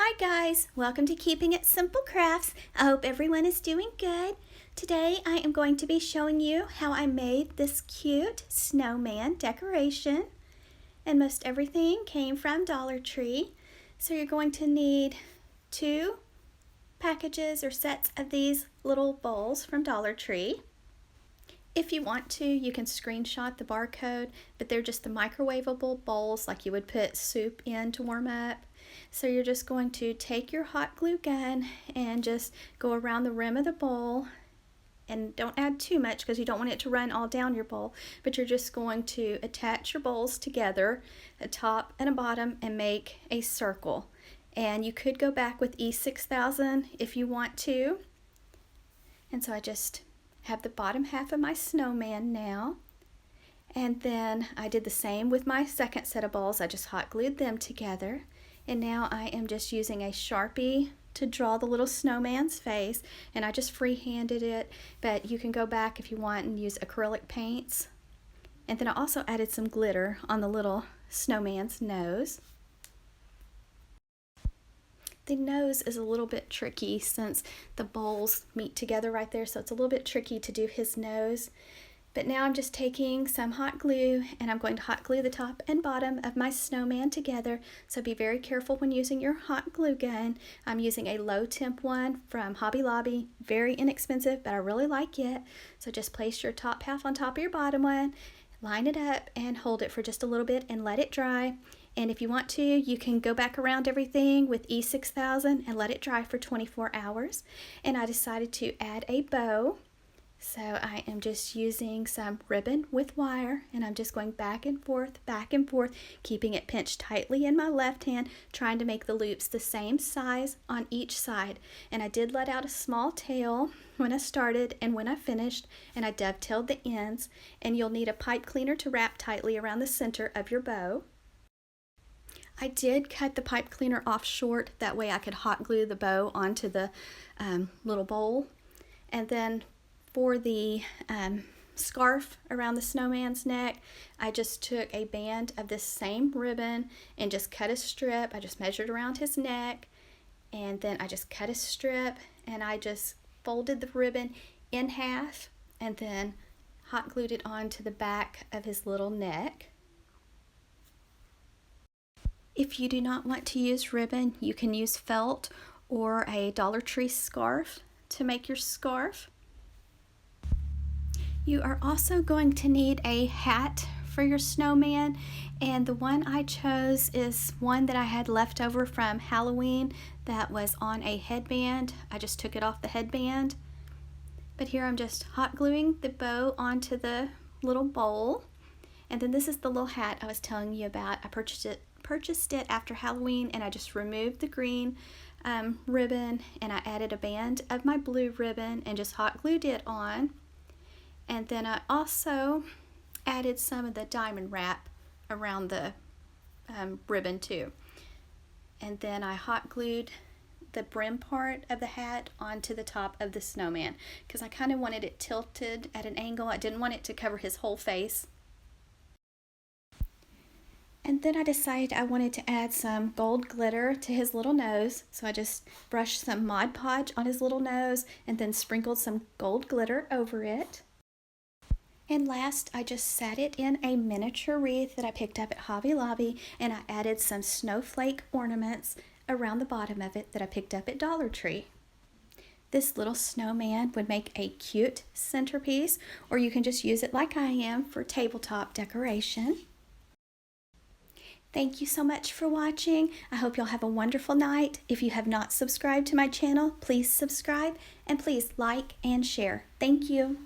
Hi guys, welcome to Keeping It Simple Crafts. I hope everyone is doing good. Today I am going to be showing you how I made this cute snowman decoration. And most everything came from Dollar Tree. So you're going to need 2 packages or sets of these little bowls from Dollar Tree. If you want to, you can screenshot the barcode, but they're just the microwavable bowls like you would put soup in to warm up. So you're just going to take your hot glue gun and just go around the rim of the bowl, and don't add too much because you don't want it to run all down your bowl, but you're just going to attach your bowls together, a top and a bottom, and make a circle. And you could go back with E6000 if you want to. And so I just have the bottom half of my snowman now. And then I did the same with my second set of bowls. I just hot glued them together. And now I am just using a Sharpie to draw the little snowman's face, and I just freehanded it, but you can go back if you want and use acrylic paints. And then I also added some glitter on the little snowman's nose. The nose is a little bit tricky since the bowls meet together right there, so it's a little bit tricky to do his nose. But now I'm just taking some hot glue and I'm going to hot glue the top and bottom of my snowman together. So be very careful when using your hot glue gun. I'm using a low temp one from Hobby Lobby. Very inexpensive, but I really like it. So just place your top half on top of your bottom one, line it up and hold it for just a little bit and let it dry. And if you want to, you can go back around everything with E6000 and let it dry for 24 hours. And I decided to add a bow. So I am just using some ribbon with wire, and I'm just going back and forth, keeping it pinched tightly in my left hand, trying to make the loops the same size on each side. And I did let out a small tail when I started and when I finished, and I dovetailed the ends. And you'll need a pipe cleaner to wrap tightly around the center of your bow. I did cut the pipe cleaner off short, that way I could hot glue the bow onto the little bowl. And then for the scarf around the snowman's neck, I just took a band of this same ribbon and just cut a strip. I just measured around his neck, and then I just cut a strip, and I just folded the ribbon in half and then hot glued it onto the back of his little neck. If you do not want to use ribbon, you can use felt or a Dollar Tree scarf to make your scarf. You are also going to need a hat for your snowman, and the one I chose is one that I had left over from Halloween that was on a headband. I just took it off the headband. But here I'm just hot gluing the bow onto the little bowl. And then this is the little hat I was telling you about. I purchased it after Halloween, and I just removed the green ribbon, and I added a band of my blue ribbon and just hot glued it on. And then I also added some of the diamond wrap around the ribbon too. And then I hot glued the brim part of the hat onto the top of the snowman because I kind of wanted it tilted at an angle. I didn't want it to cover his whole face. And then I decided I wanted to add some gold glitter to his little nose. So I just brushed some Mod Podge on his little nose and then sprinkled some gold glitter over it. And last, I just sat it in a miniature wreath that I picked up at Hobby Lobby, and I added some snowflake ornaments around the bottom of it that I picked up at Dollar Tree. This little snowman would make a cute centerpiece, or you can just use it like I am for tabletop decoration. Thank you so much for watching. I hope you'll have a wonderful night. If you have not subscribed to my channel, please subscribe, and please like and share. Thank you.